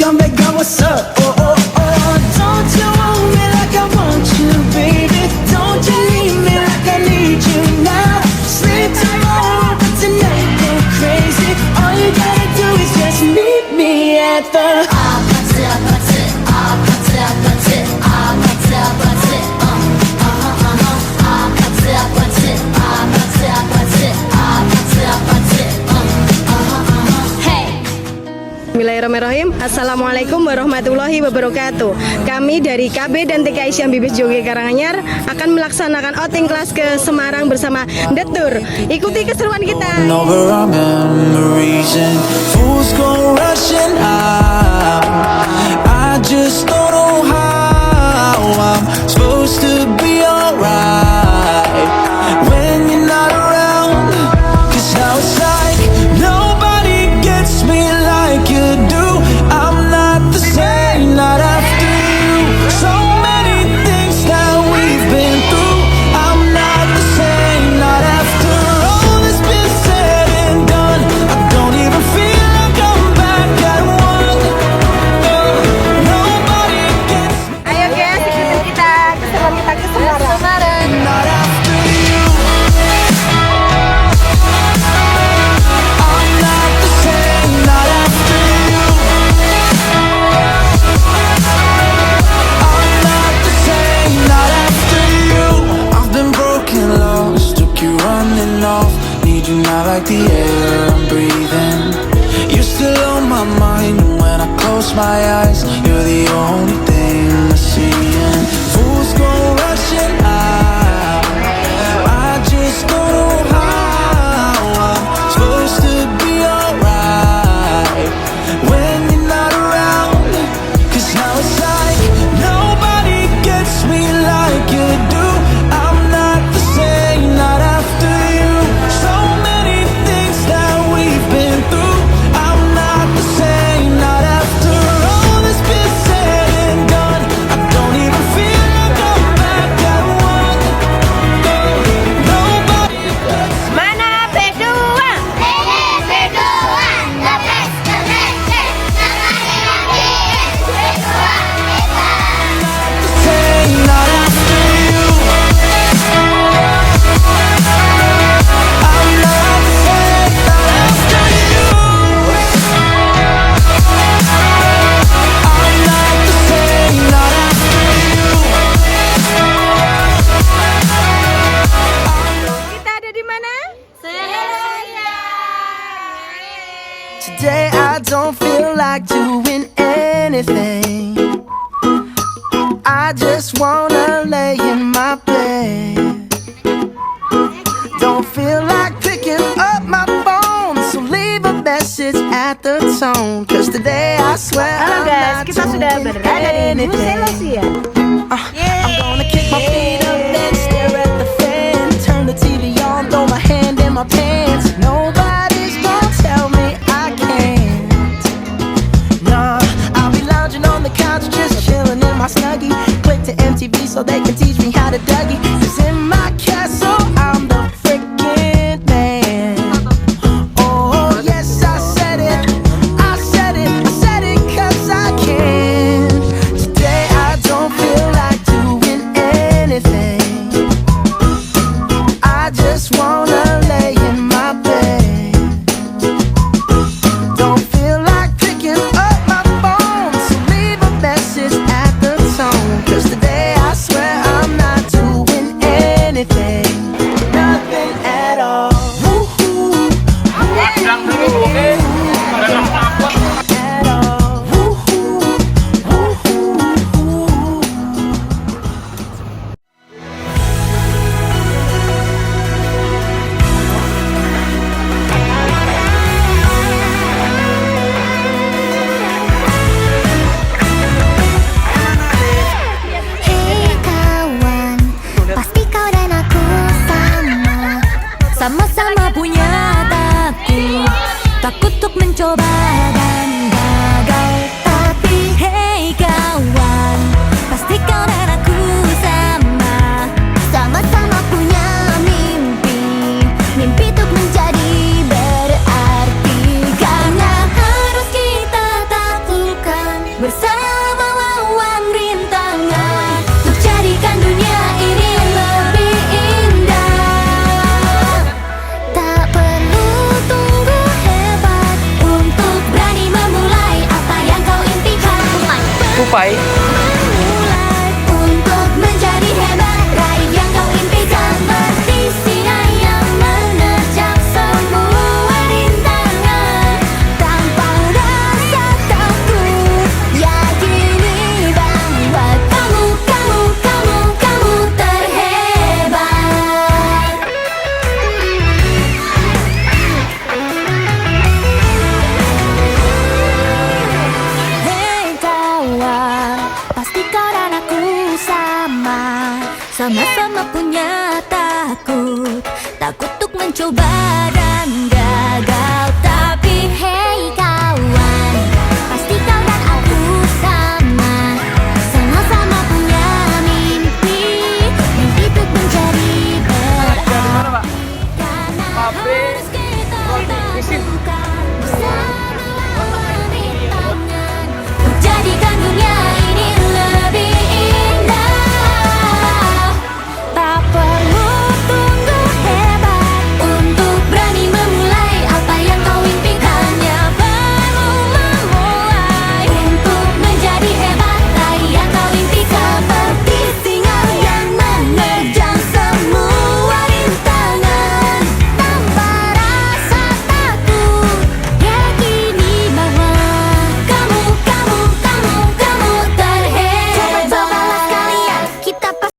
come back, girl, what's up? Oh, oh, oh. Don't you want me like I want you, baby? Don't you need me like I need you now? Sleep tomorrow, but tonight go crazy. All you gotta do is just meet me at the Bismillahirrahmanirrahim. Assalamualaikum warahmatullahi wabarakatuh. Kami dari KB dan TKI Syam Bibis Joge Karanganyar akan melaksanakan outing kelas ke Semarang bersama The Tour. Ikuti keseruan kita. over our memories and fools go rushing out. I just don't know how I'm supposed to be alright when you're not around. 'Cause now it's like nobody gets me like you do. I'm not the same, not after you. So many things that we've been through. I'm not the same, not after all that's been said and done. I don't even feel like I'm back at one. Nobody gets me. Ayo guys, ikutin kita keseruan kita ke Semarang. Not after you. I'm not the same, not after you. I'm not the same, not after you. I've been broken, lost, took you running off. Need you now like the air I'm breathing. You're still on my mind, and when I close my eyes, you're the only thing I see. And fools go rushing out. I just don't know how I'm supposed to be alright when you're not around. 'Cause now it's like nobody gets me like you do. I'm not the same, not after you. So many things that we've been through. I'm not the same, not after all that's been said and done. I don't even feel like I'm back at one. Nobody gets Mana berdua? Berdua, the best, the same, not after you. I'm not the same, not after you. I'm not the same, not after you. Kita ada di mana? Today I don't feel like doing anything. I just wanna lay in my bed. Don't feel like picking up my phone, so leave a message at the tone. 'Cause today I swear Halo I'm guys, not kita sudah doing berada di anything. Muselosia. I'm gonna kick my feet up, then stare at the fan. Turn the TV on, throw my hand in my pants. Nobody's gonna tell me I can't. Nah, I'll be lounging on the couch, just chilling in my snuggie. Click to MTV so they can teach me how to Dougie. 'Cause in my castle, I'm the freaking man. Oh, yes, I said it. I said it. I said it 'cause I can. Today I don't feel like doing anything. I just wanna lay in my bed. Don't feel like picking up my phone, so leave a message at the tone. 'Cause today I swear I'm not doing Tupai. Mulai untuk menjadi hebat, raih yang kau impikan, seperti sinar yang menerjang semua rintangan. Tanpa rasa takut, yakini bahwa kamu terhebat. Hei kawan, pastikan aku sama-sama punya takut untuk mencoba.